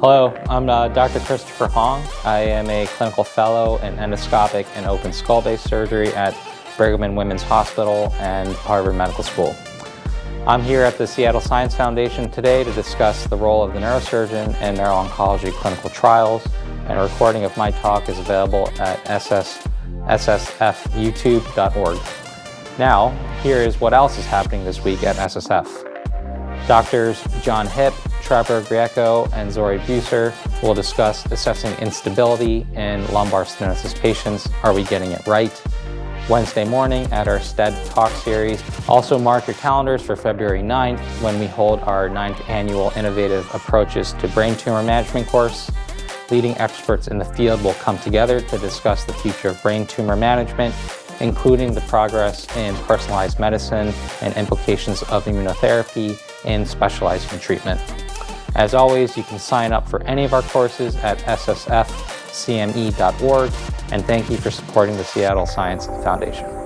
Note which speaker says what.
Speaker 1: Hello, I'm Dr. Christopher Hong. I am a clinical fellow in endoscopic and open skull-based surgery at Brigham and Women's Hospital and Harvard Medical School. I'm here at the Seattle Science Foundation today to discuss the role of the neurosurgeon in neuro-oncology clinical trials, and a recording of my talk is available at ssfyoutube.org. Now, here is what else is happening this week at SSF. Doctors John Hipp, Trevor Greco, and Zori Buser will discuss assessing instability in lumbar stenosis patients. Are we getting it right? Wednesday morning at our STED Talk series. Also mark your calendars for February 9th when we hold our 9th annual Innovative Approaches to Brain Tumor Management course. Leading experts in the field will come together to discuss the future of brain tumor management, including the progress in personalized medicine and implications of immunotherapy in specialized treatment. As always, you can sign up for any of our courses at ssfcme.org, and thank you for supporting the Seattle Science Foundation.